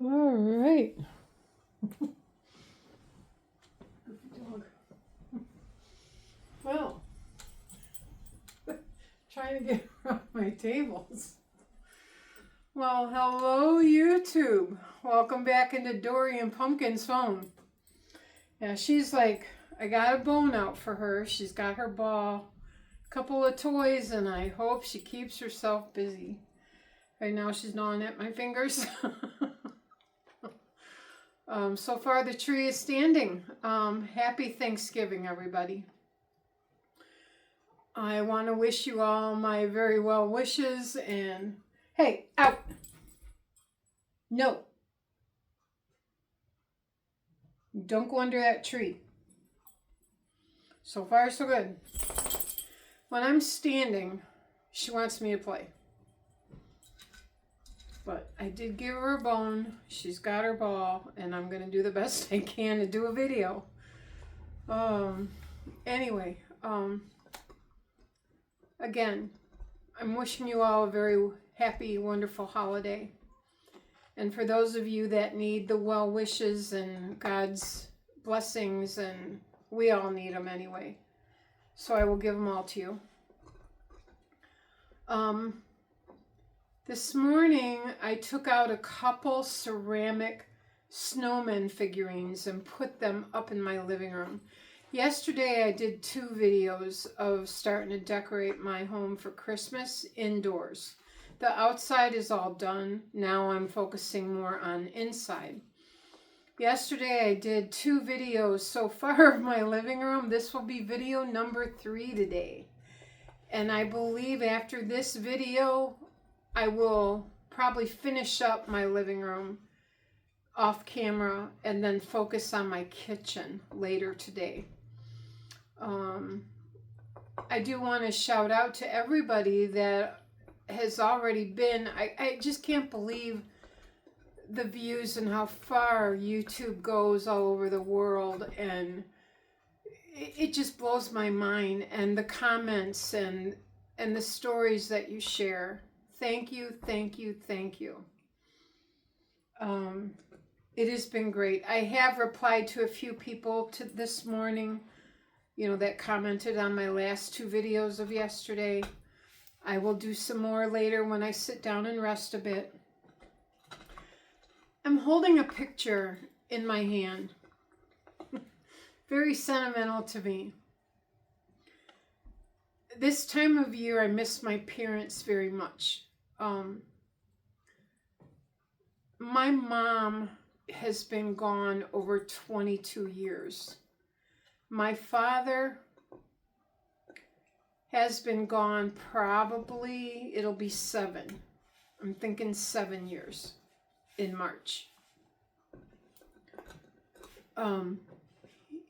All right. Well, trying to get around my tables. Well, hello YouTube. Welcome back into Dory and Pumpkin's home. Yeah, she's like, I got a bone out for her. She's got her ball, a couple of toys, and I hope she keeps herself busy. Right now she's gnawing at my fingers. So far the tree is standing. Happy Thanksgiving, everybody. I want to wish you all my very well wishes and hey, out. No. Don't go under that tree. So far, so good. When I'm standing, she wants me to play. But I did give her a bone. She's got her ball, and I'm going to do the best I can to do a video. Anyway, again, I'm wishing you all a very happy, wonderful holiday. And for those of you that need the well wishes and God's blessings, and we all need them anyway. So I will give them all to you. This morning I took out a couple ceramic snowman figurines and put them up in my living room. Yesterday I did 2 videos of starting to decorate my home for Christmas indoors. The outside is all done. Now I'm focusing more on inside. Yesterday I did 2 videos so far of my living room. This will be video number 3 today. And I believe after this video, I will probably finish up my living room off camera and then focus on my kitchen later today. I do want to shout out to everybody that has already been. I just can't believe the views and how far YouTube goes all over the world, and it just blows my mind, and the comments and the stories that you share. Thank you, thank you, thank you. It has been great. I have replied to a few people this morning, that commented on my last 2 videos of yesterday. I will do some more later when I sit down and rest a bit. I'm holding a picture in my hand. Very sentimental to me. This time of year, I miss my parents very much. My mom has been gone over 22 years. My father has been gone probably, it'll be 7. I'm thinking 7 years in March.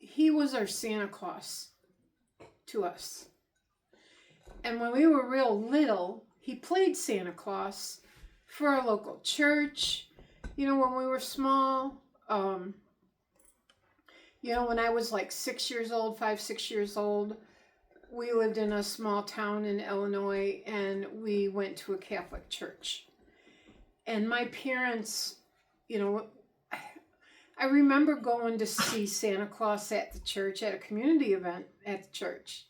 He was our Santa Claus to us. And when we were real little, he played Santa Claus for our local church. When we were small, when I was like 6 years old, 5, 6 years old, we lived in a small town in Illinois, and we went to a Catholic church. And my parents, I remember going to see Santa Claus at the church, at a community event at the church.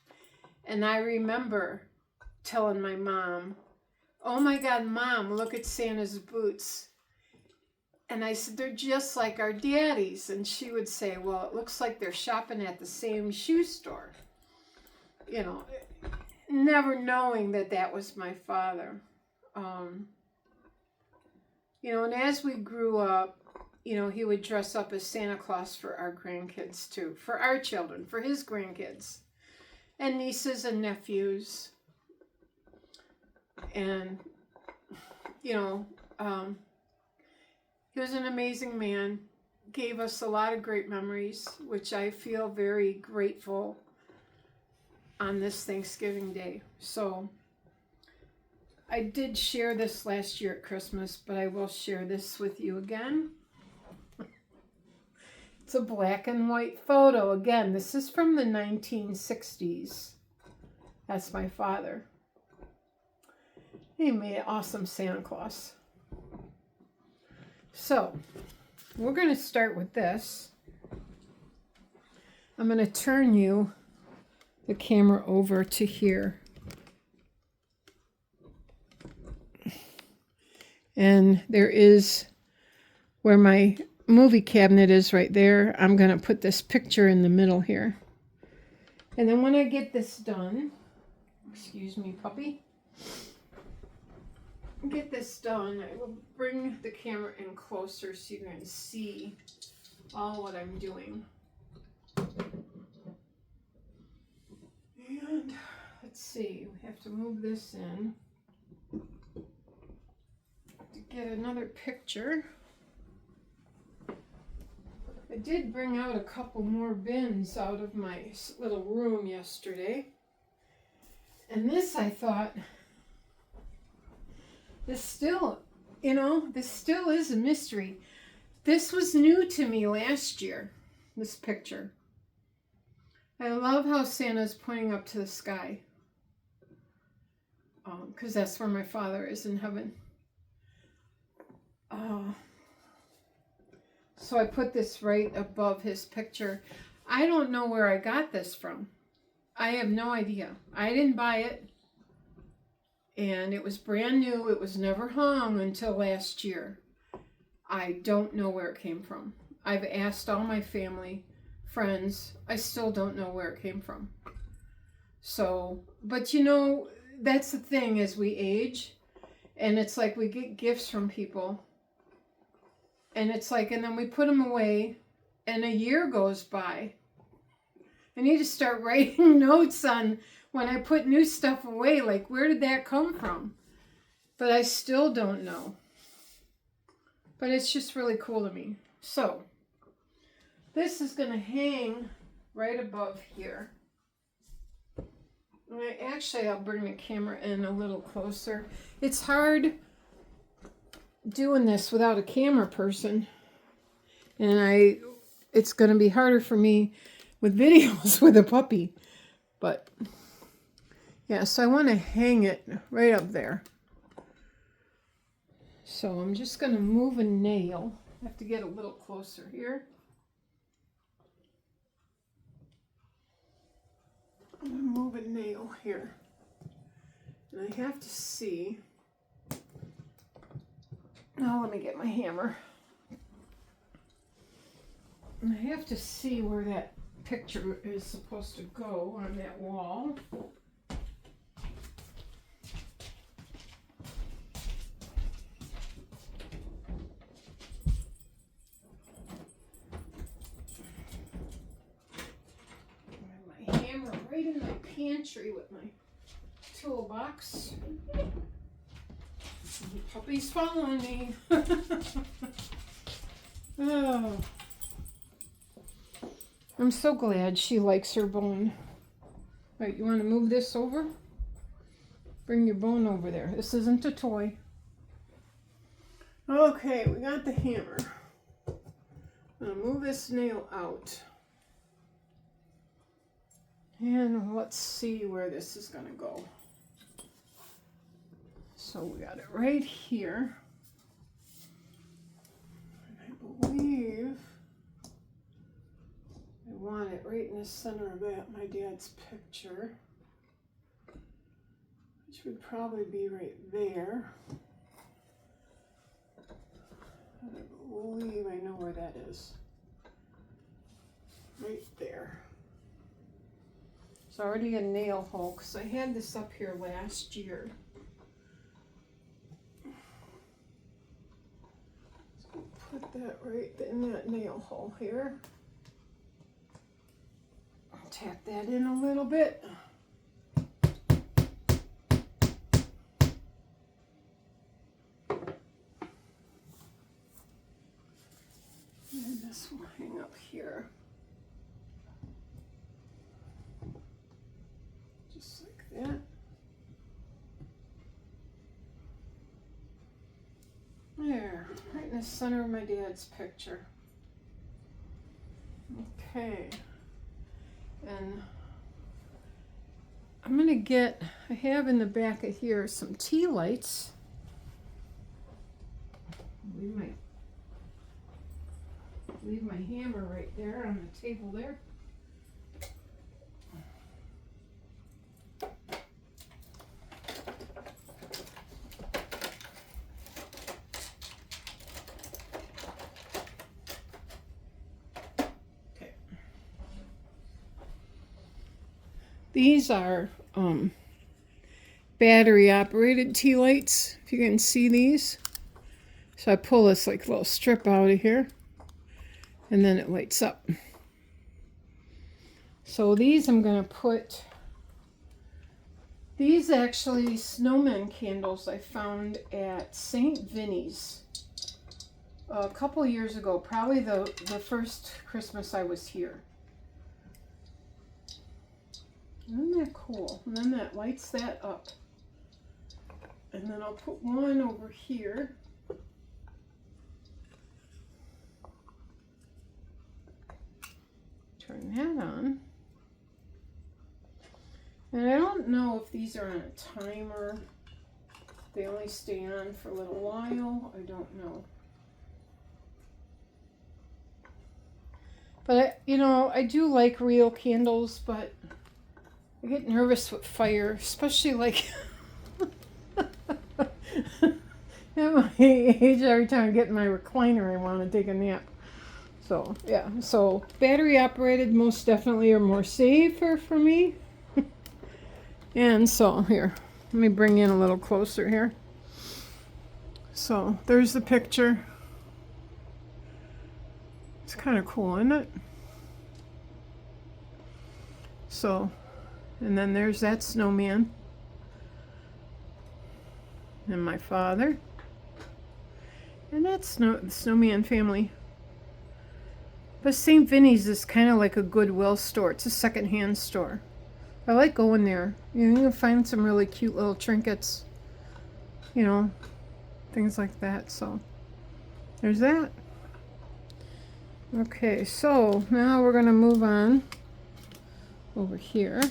And I remember telling my mom, "Oh my God, Mom, look at Santa's boots." And I said, "They're just like our daddy's." And she would say, "Well, it looks like they're shopping at the same shoe store." Never knowing that was my father. And as we grew up, he would dress up as Santa Claus for our grandkids too, for our children, for his grandkids, and nieces and nephews. And, he was an amazing man, gave us a lot of great memories, which I feel very grateful on this Thanksgiving Day. So I did share this last year at Christmas, but I will share this with you again. It's a black and white photo. Again, this is from the 1960s. That's my father. He made an awesome Santa Claus. So we're going to start with this. I'm going to turn the camera over to here. And there is where my movie cabinet is right there. I'm going to put this picture in the middle here. And then when I get this done, excuse me, puppy. Get this done, I will bring the camera in closer so you can see all what I'm doing. And let's see, we have to move this in to get another picture. I did bring out a couple more bins out of my little room yesterday. And this, I thought, this still is a mystery. This was new to me last year, this picture. I love how Santa's pointing up to the sky. Because that's where my Father is in heaven. So I put this right above his picture. I don't know where I got this from. I have no idea. I didn't buy it. And it was brand new. It was never hung until last year. I don't know where it came from. I've asked all my family, friends. I still don't know where it came from. So, but you know, that's the thing as we age. And it's like we get gifts from people. And it's like, and then we put them away. And a year goes by. I need to start writing notes on when I put new stuff away, like where did that come from? But I still don't know. But it's just really cool to me. So, this is going to hang right above here. And I'll bring the camera in a little closer. It's hard doing this without a camera person. And it's going to be harder for me with videos with a puppy. But yeah, so I want to hang it right up there. So I'm just going to move a nail. I have to get a little closer here. I'm going to move a nail here. And I have to see. Now let me get my hammer. And I have to see where that picture is supposed to go on that wall. Right in my pantry with my toolbox. The puppy's following me. Oh. I'm so glad she likes her bone. Right, you want to move this over? Bring your bone over there. This isn't a toy. Okay, we got the hammer. I'm going to move this nail out. And let's see where this is going to go. So we got it right here. And I believe I want it right in the center of my dad's picture, which would probably be right there. And I believe I know where that is. Right there. It's already a nail hole because I had this up here last year. So put that right in that nail hole here. I'll tap that in a little bit. And this will hang up here. That. There, right in the center of my dad's picture. Okay. And I'm going to get, I have in the back of here some tea lights. We might Leave my hammer right there on the table there. Okay. These are battery operated tea lights, if you can see these. So I pull this like little strip out of here and then it lights up. So these I'm going to put, these actually snowman candles I found at St. Vinny's a couple years ago, probably the first Christmas I was here. Isn't that cool? And then that lights that up. And then I'll put one over here. Turn that on. And I don't know if these are on a timer. They only stay on for a little while. I don't know. But, you know, I do like real candles, but I get nervous with fire, especially like at my age, every time I get in my recliner, I want to take a nap. So, yeah. So, battery operated most definitely are more safer for me. And so, here, let me bring in a little closer here. So, there's the picture. It's kind of cool, isn't it? So, and then there's that snowman. And my father. And that's the snowman family. But St. Vinny's is kind of like a Goodwill store. It's a secondhand store. I like going there. You know, you can find some really cute little trinkets. You know, things like that. So, there's that. Okay, so now we're going to move on over here.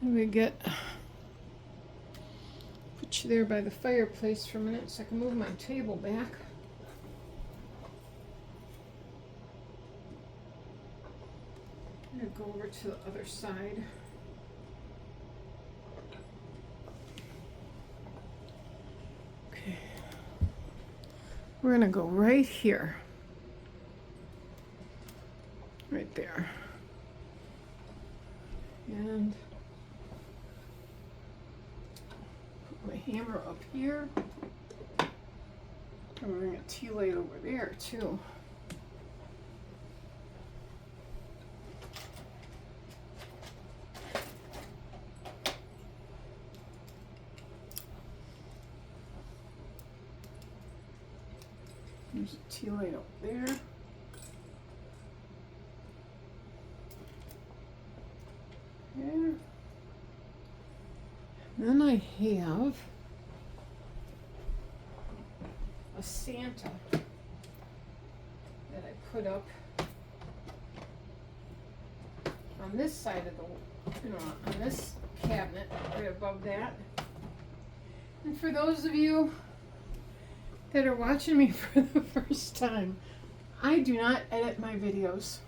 We get... Put you there by the fireplace for a minute so I can move my table back. I'm going to go over to the other side. Okay. We're going to go right here. Right there. And put my hammer up here. I'm bring a tea light over there too. There's a tea light up there. There. Then I have a Santa that I put up on this side of the, on this cabinet right above that. And for those of you that are watching me for the first time, I do not edit my videos.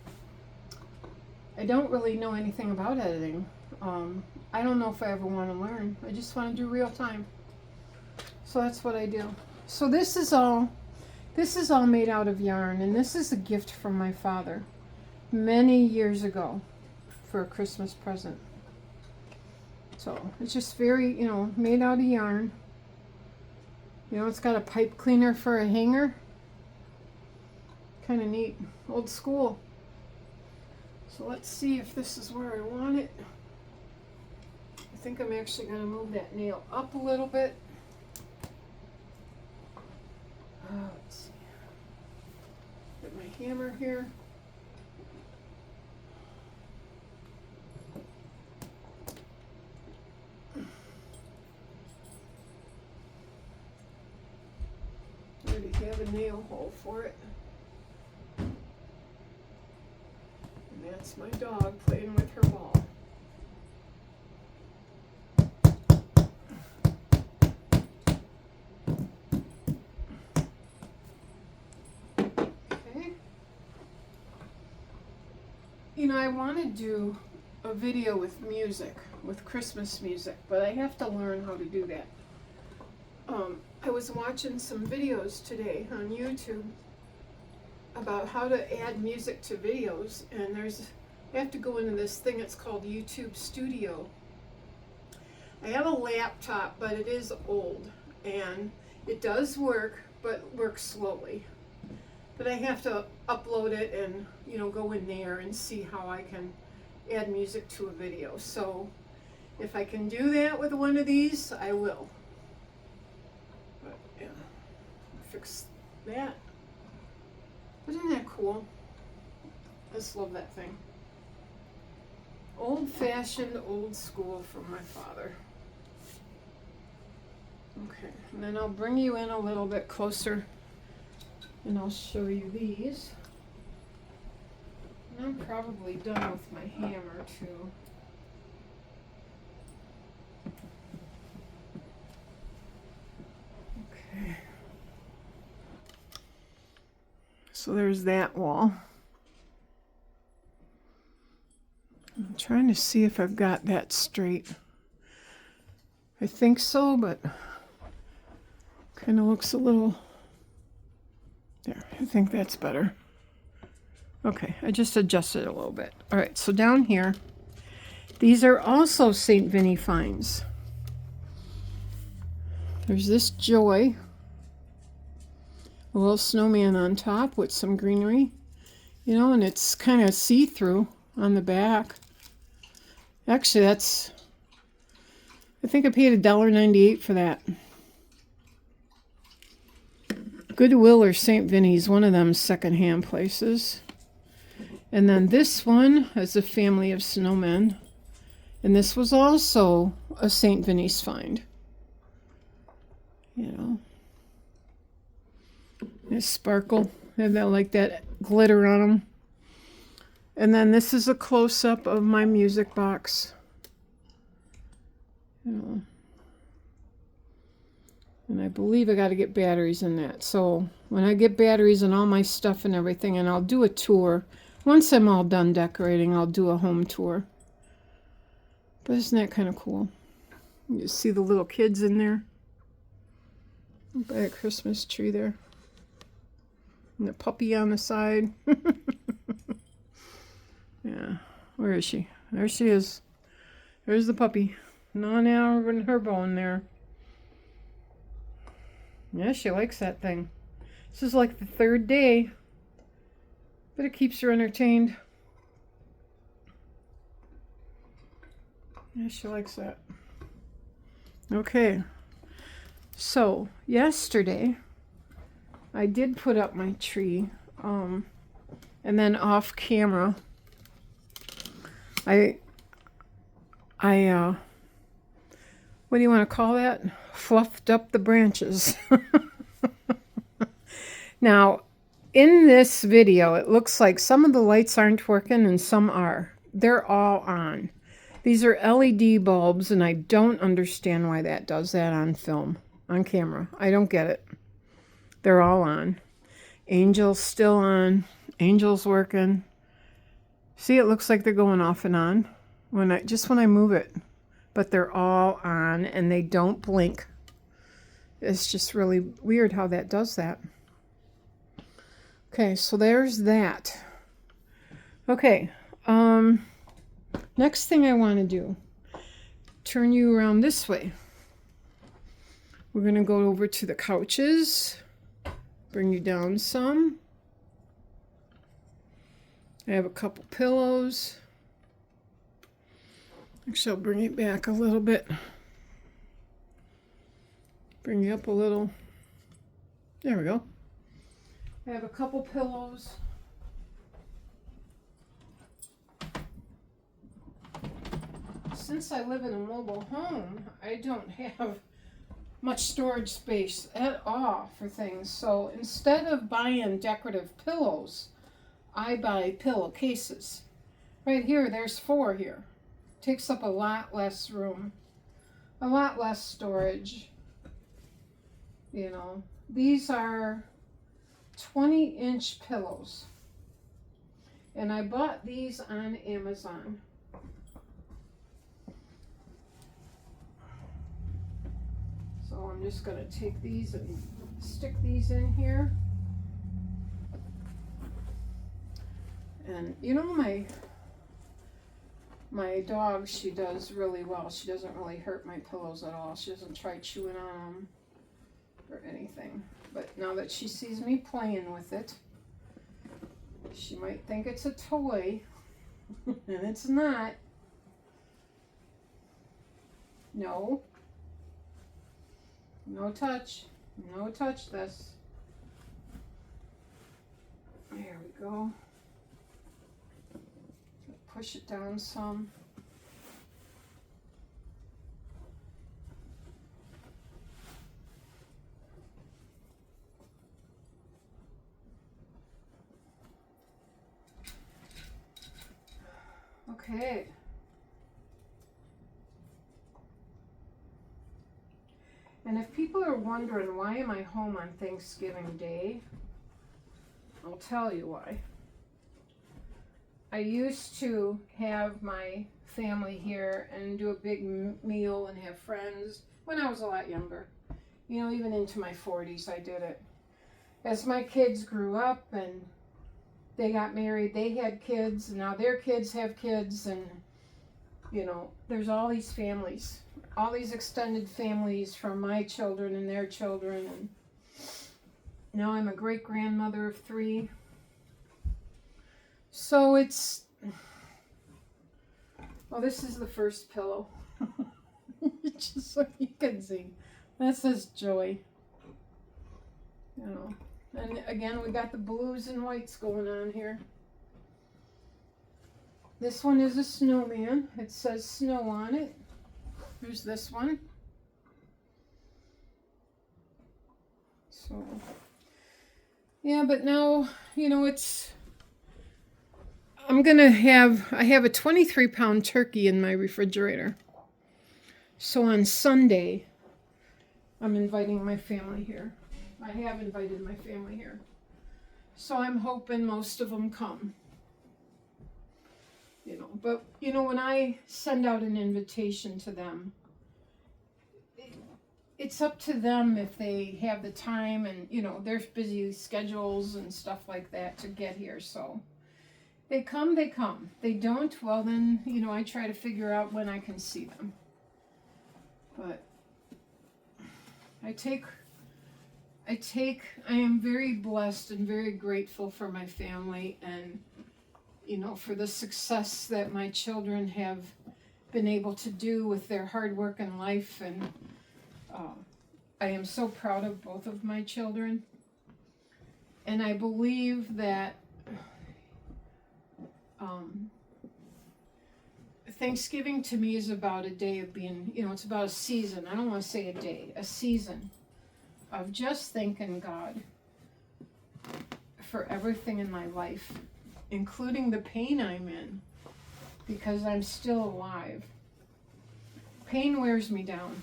I don't really know anything about editing. I don't know if I ever want to learn. I just want to do real time. So that's what I do. So this is all made out of yarn, and this is a gift from my father many years ago for a Christmas present. So it's just very, made out of yarn. It's got a pipe cleaner for a hanger. Kind of neat. Old school. So let's see if this is where I want it. I think I'm actually going to move that nail up a little bit. Let's see. Get my hammer here. I already have a nail hole for it. And that's my dog playing with her ball. Okay. You know, I want to do a video with music, with Christmas music, but I have to learn how to do that. I was watching some videos today on YouTube about how to add music to videos, and you have to go into this thing, it's called YouTube Studio. I have a laptop, but it is old, and it does work, but works slowly. But I have to upload it and, you know, go in there and see how I can add music to a video. So if I can do that with one of these, I will. But yeah, fix that. But isn't that cool? I just love that thing. Old-fashioned, old school from my father. Okay, and then I'll bring you in a little bit closer and I'll show you these. And I'm probably done with my hammer too. Okay. So there's that wall. I'm trying to see if I've got that straight. I think so, but kind of looks a little, there, I think that's better. Okay, I just adjusted it a little bit. All right, so down here, these are also St. Vinny finds. There's this Joy, a little snowman on top with some greenery, you know, and it's kind of see-through on the back. Actually, I think I paid $1.98 for that. Goodwill or St. Vinny's, one of them secondhand places. And then this one is a family of snowmen. And this was also a St. Vinny's find. You know. They sparkle. They have that, like that glitter on them. And then this is a close-up of my music box. You know. And I believe I got to get batteries in that. So when I get batteries and all my stuff and everything, and I'll do a tour. Once I'm all done decorating, I'll do a home tour. But isn't that kind of cool? You see the little kids in there. By a Christmas tree there. And the puppy on the side. Yeah. Where is she? There she is. There's the puppy. Gnawing on her bone there. Yeah, she likes that thing. This is like the third day. But it keeps her entertained. Yeah, she likes that. Okay. So, yesterday, I did put up my tree. And then off camera, I what do you want to call that? Fluffed up the branches. Now, in this video, it looks like some of the lights aren't working and some are. They're all on. These are LED bulbs, and I don't understand why that does that on film, on camera. I don't get it. They're all on. Angel's still on. Angel's working. See, it looks like they're going off and on when I move it. But they're all on, and they don't blink. It's just really weird how that does that. Okay, so there's that. Okay, next thing I want to do, turn you around this way. We're going to go over to the couches, bring you down some. I have a couple pillows. Actually, I'll bring it back a little bit. Bring you up a little. There we go. I have a couple pillows. Since I live in a mobile home, I don't have much storage space at all for things. So instead of buying decorative pillows, I buy pillowcases. Right here, there's 4 here. Takes up a lot less room, a lot less storage. You know, these are 20-inch pillows. And I bought these on Amazon. So I'm just going to take these and stick these in here. And you know, my dog, she does really well. She doesn't really hurt my pillows at all. She doesn't try chewing on them or anything. But now that she sees me playing with it, she might think it's a toy, and it's not. No. No touch. No touch this. There we go. Push it down some. Okay. And if people are wondering why am I home on Thanksgiving Day, I'll tell you why. I used to have my family here and do a big meal and have friends when I was a lot younger. You know, even into my 40s I did it. As my kids grew up and they got married, they had kids, and now their kids have kids, and you know, there's all these families, all these extended families from my children and their children, and now I'm a great-grandmother of 3. So it's, well, this is the first pillow, just so you can see. That says joy, you know. And again, we got the blues and whites going on here. This one is a snowman. It says snow on it. Here's this one. So, yeah, but now, you know, it's, I have a 23-pound turkey in my refrigerator. So on Sunday, I'm inviting my family here. I have invited my family here. So I'm hoping most of them come. You know, but you know, when I send out an invitation to them, it's up to them if they have the time and, you know, their busy schedules and stuff like that to get here. So they come, they come. They don't, well then, you know, I try to figure out when I can see them. But I am very blessed and very grateful for my family and, you know, for the success that my children have been able to do with their hard work in life. And I am so proud of both of my children. And I believe that Thanksgiving to me is about a day of being, you know, it's about a season. I don't want to say a day, a season of just thanking God for everything in my life, including the pain I'm in, because I'm still alive. Pain wears me down.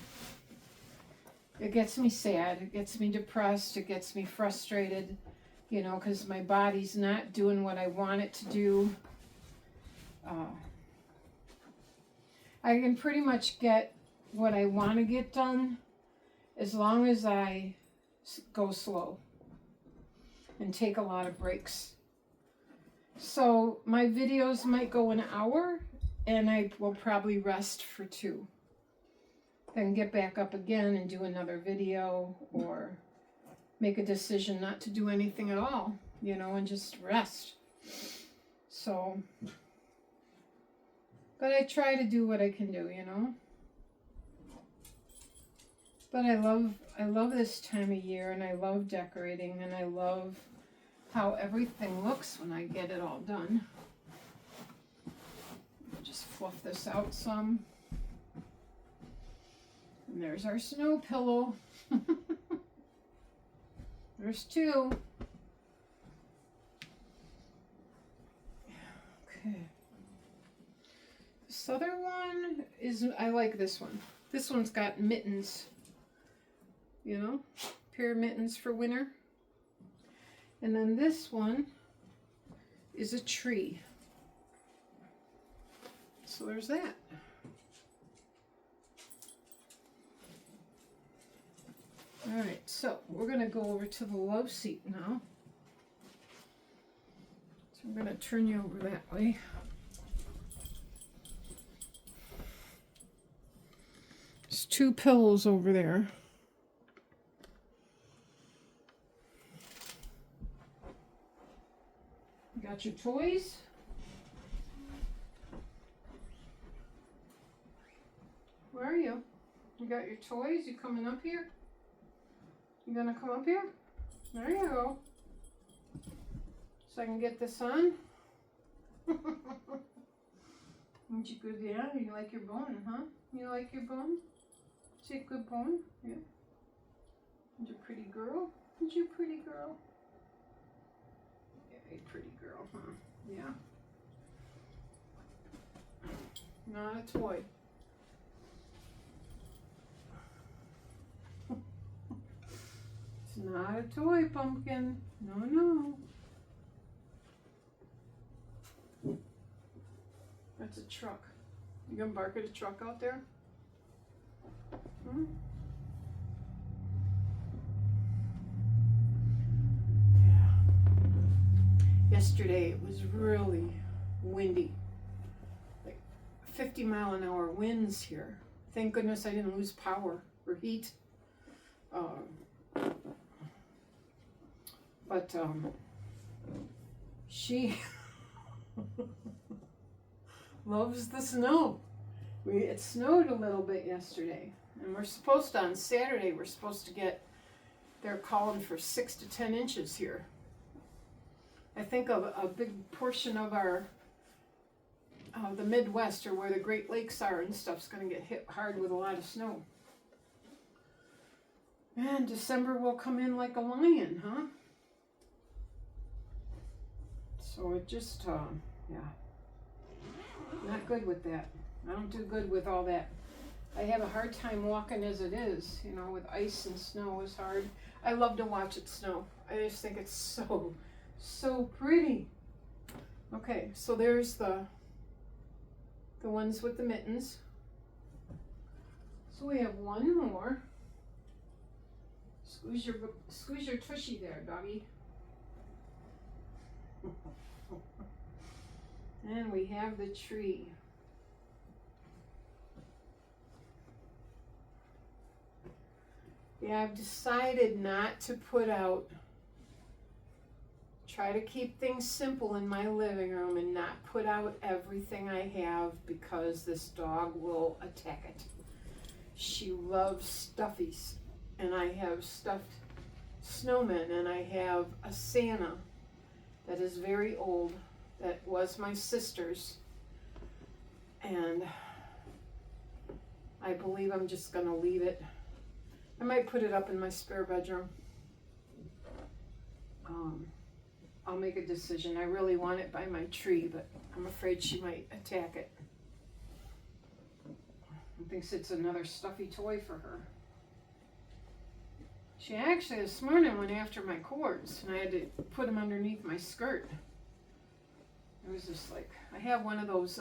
It gets me sad, it gets me depressed, it gets me frustrated, you know, because my body's not doing what I want it to do. I can pretty much get what I want to get done as long as I go slow and take a lot of breaks. So my videos might go an hour and I will probably rest for 2. Then get back up again and do another video, or make a decision not to do anything at all, you know, and just rest. So, but I try to do what I can do, you know. But I love this time of year, and I love decorating, and I love how everything looks when I get it all done. Just fluff this out some. And there's our snow pillow. There's 2. Okay. This other one is, I like this one. This one's got mittens. You know, pair of mittens for winter. And then this one is a tree. So there's that. All right, so we're going to go over to the love seat now. So I'm going to turn you over that way. There's 2 pillows over there. You got your toys. Where are you? You got your toys? You coming up here? You gonna come up here? There you go. So I can get this on. Aren't you good? Yeah, you like your bone, huh? You like your bone? Is it a good bone? Yeah. Aren't you a pretty girl? Aren't you a pretty girl? Yeah, a pretty girl, huh? Yeah. Not a toy. It's not a toy, Pumpkin. No, no. That's a truck. You gonna bark at a truck out there? Hmm? Yeah. Yesterday it was really windy. Like 50-mile-an-hour winds here. Thank goodness I didn't lose power or heat. But she loves the snow. It snowed a little bit yesterday, and we're supposed to, on Saturday, we're supposed to get, they're calling for 6 to 10 inches here. I think a big portion of our, the Midwest, or where the Great Lakes are and stuff, is going to get hit hard with a lot of snow. And December will come in like a lion, huh? So it just, yeah, not good with that. I don't do good with all that. I have a hard time walking as it is, you know, with ice and snow is hard. I love to watch it snow. I just think it's so, so pretty. Okay, so there's the ones with the mittens. So we have one more. Squeeze your tushy there, doggy. And we have the tree. Yeah, I've decided not to put out, try to keep things simple in my living room and not put out everything I have, because this dog will attack it. She loves stuffies, and I have stuffed snowmen, and I have a Santa that is very old, that was my sister's, and I believe I'm just gonna leave it. I might put it up in my spare bedroom. I'll make a decision. I really want it by my tree, but I'm afraid she might attack it. I think it's another stuffy toy for her. She actually this morning went after my cords, and I had to put them underneath my skirt. It was just like, I have one of those,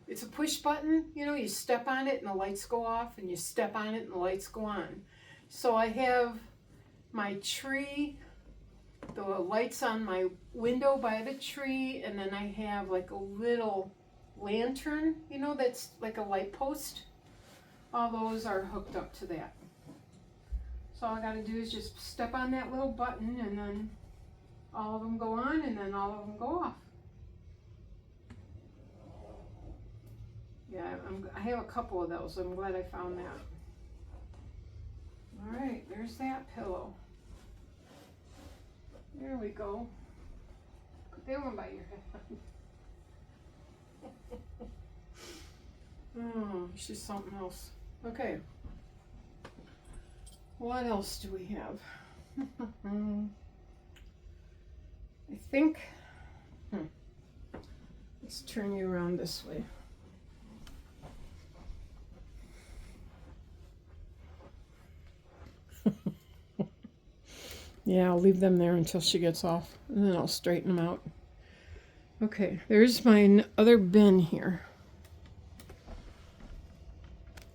it's a push button, you know, you step on it and the lights go off, and you step on it and the lights go on. So I have my tree, the lights on my window by the tree, and then I have like a little lantern, you know, that's like a light post. All those are hooked up to that. So all I gotta do is just step on that little button, and then all of them go on, and then all of them go off. Yeah, I have a couple of those. I'm glad I found that. All right, there's that pillow. There we go. Put that one by your head. Oh, she's something else. Okay. What else do we have? I think, let's turn you around this way. Yeah, I'll leave them there until she gets off, and then I'll straighten them out. Okay, there's my other bin here.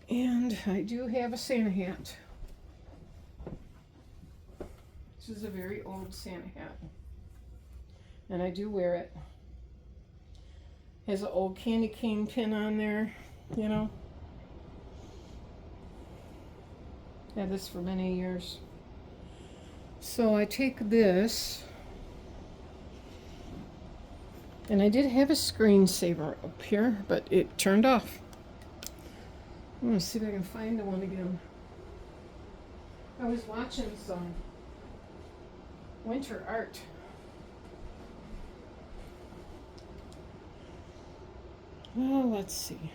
And I do have a Santa hat. This is a very old Santa hat. And I do wear it. Has an old candy cane pin on there, you know. Had this for many years. So I take this, and I did have a screensaver up here, but it turned off. I'm gonna see if I can find the one again. I was watching some winter art. Well, let's see.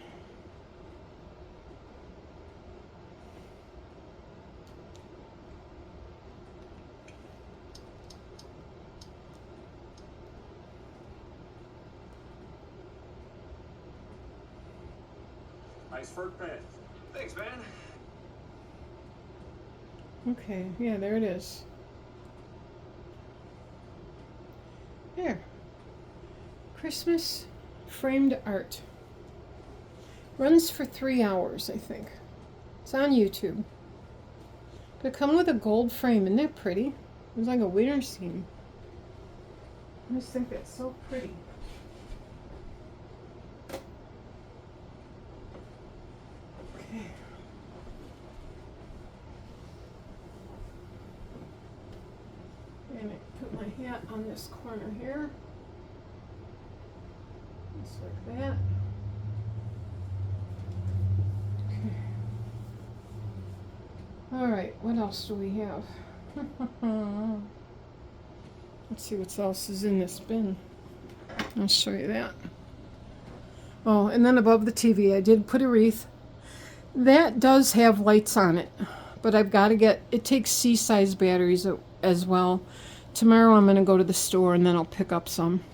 Nice fur pen. Thanks, man. Okay, yeah, there it is. There. Christmas framed art. Runs for 3 hours, I think. It's on YouTube. They come with a gold frame. Isn't that pretty? It's like a winter scene. I just think that's so pretty. Okay. And I put my hat on this corner here. Just like that. Okay. All right, what else do we have? Let's see what else is in this bin. I'll show you that. Oh, and then above the TV, I did put a wreath. That does have lights on it, but I've got to get, it takes C-size batteries as well. Tomorrow I'm going to go to the store and then I'll pick up some.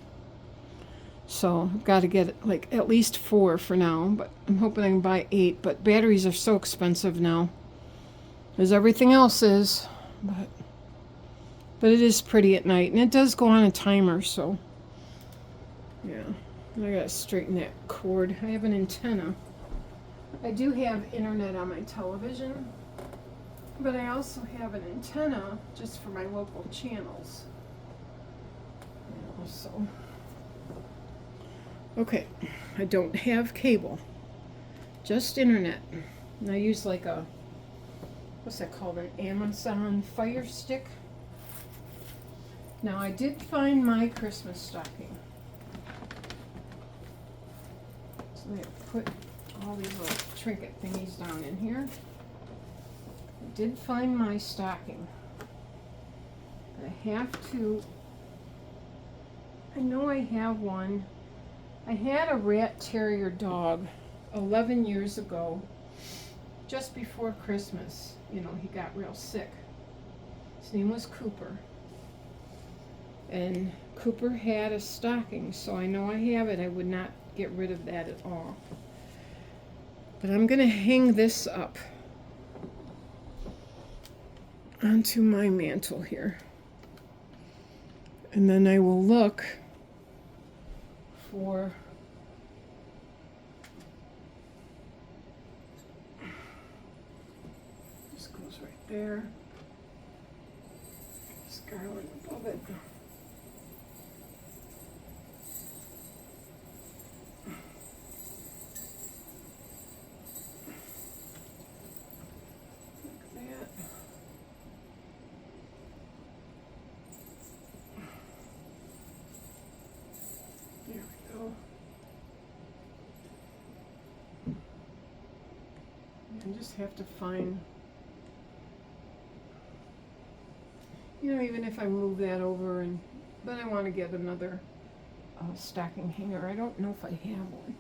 So I've got to get like at least 4 for now, but I'm hoping I can buy 8. But batteries are so expensive now, as everything else is. But it is pretty at night, and it does go on a timer, so yeah. I gotta straighten that cord. I have an antenna. I do have internet on my television, but I also have an antenna just for my local channels. So, okay, I don't have cable, just internet. And I use like a, what's that called, an Amazon Fire Stick. Now I did find my Christmas stocking. So I put all these little trinket thingies down in here. I did find my stocking. I have to, I know I have one. I had a rat terrier dog 11 years ago, just before Christmas. You know, he got real sick. His name was Cooper. And Cooper had a stocking, so I know I have it. I would not get rid of that at all. But I'm going to hang this up onto my mantle here. And then I will look for this goes right there. This garland above it. I just have to find, you know, even if I move that over, and but I want to get another stocking hanger. I don't know if I have one,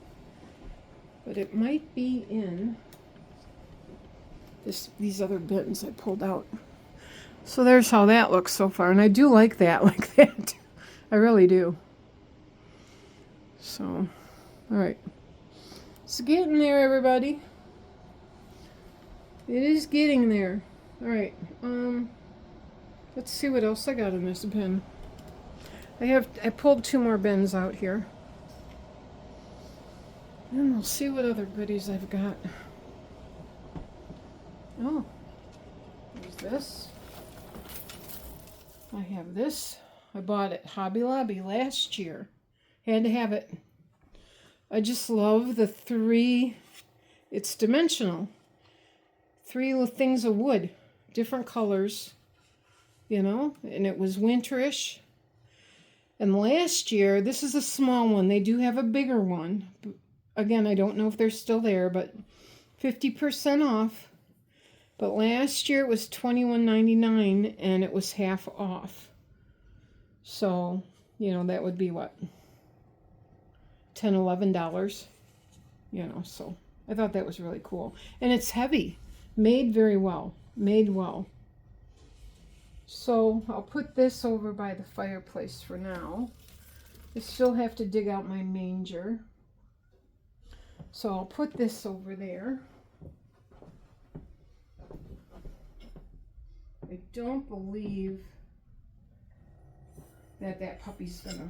but it might be in these other bins I pulled out. So there's how that looks so far, and I do like that, like that. I really do. So, all right, it's getting there, everybody. It is getting there. All right. Let's see what else I got in this bin. I pulled 2 more bins out here. And we'll see what other goodies I've got. Oh, there's this. I have this. I bought it Hobby Lobby last year. Had to have it. I just love the 3, it's dimensional. 3 little things of wood, different colors, you know, and it was winterish. And last year, this is a small one. They do have a bigger one. Again, I don't know if they're still there, but 50% off. But last year it was $21.99 and it was half off. So, you know, that would be what? $10, $11. You know, so I thought that was really cool. And it's heavy. Made very well. Made well. So I'll put this over by the fireplace for now. I still have to dig out my manger. So I'll put this over there. I don't believe that puppy's gonna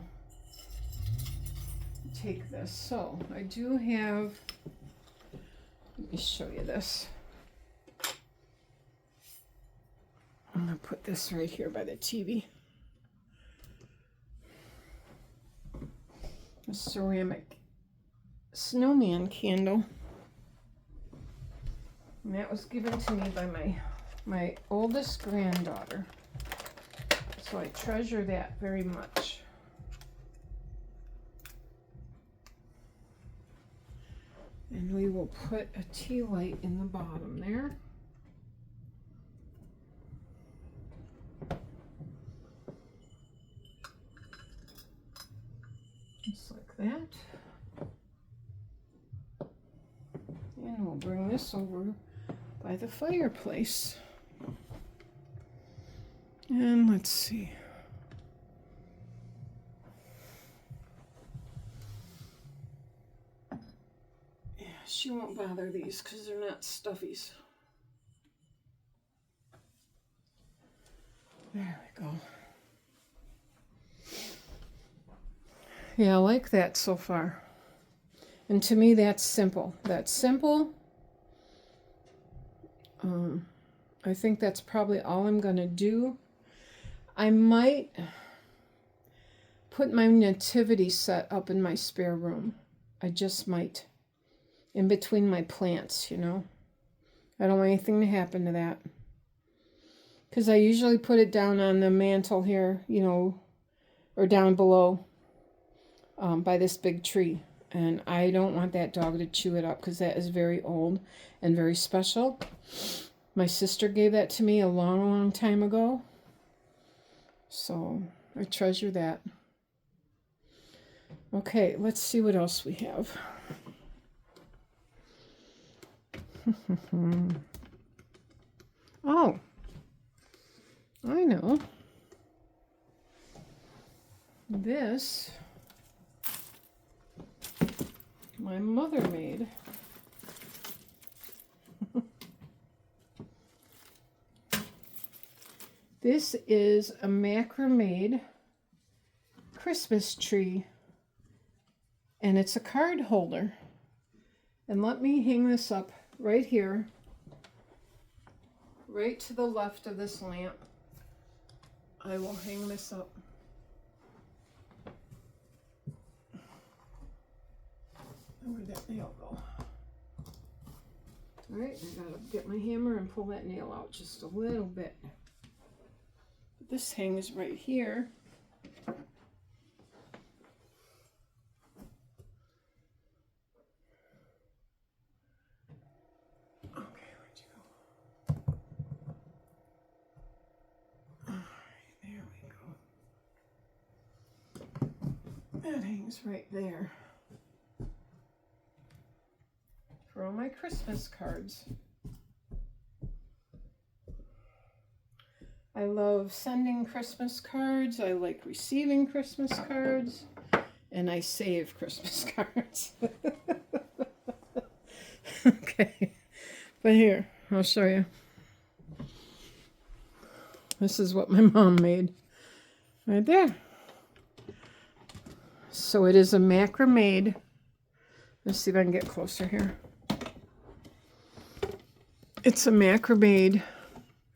take this. So I do have, let me show you this. I'm gonna put this right here by the TV. A ceramic snowman candle. And that was given to me by my oldest granddaughter. So I treasure that very much. And we will put a tea light in the bottom there. Just like that. And we'll bring this over by the fireplace. And let's see. Yeah, she won't bother these because they're not stuffies. There we go. Yeah, I like that so far. And to me, that's simple. That's simple. I think that's probably all I'm going to do. I might put my nativity set up in my spare room. I just might. In between my plants, you know. I don't want anything to happen to that. Because I usually put it down on the mantle here, you know, or down below by this big tree. And I don't want that dog to chew it up because that is very old and very special. My sister gave that to me a long, long time ago. So I treasure that. Okay, let's see what else we have. Oh, I know. This, my mother made. This is a macrame Christmas tree, and it's a card holder. And let me hang this up right here, right to the left of this lamp. I will hang this up. Where'd that nail go? All right, I gotta get my hammer and pull that nail out just a little bit. This hangs right here. Okay, where'd you go? All right, there we go. That hangs right there. For all my Christmas cards. I love sending Christmas cards. I like receiving Christmas cards. And I save Christmas cards. Okay. But here, I'll show you. This is what my mom made. Right there. So it is a macrame. Let's see if I can get closer here. It's a macrame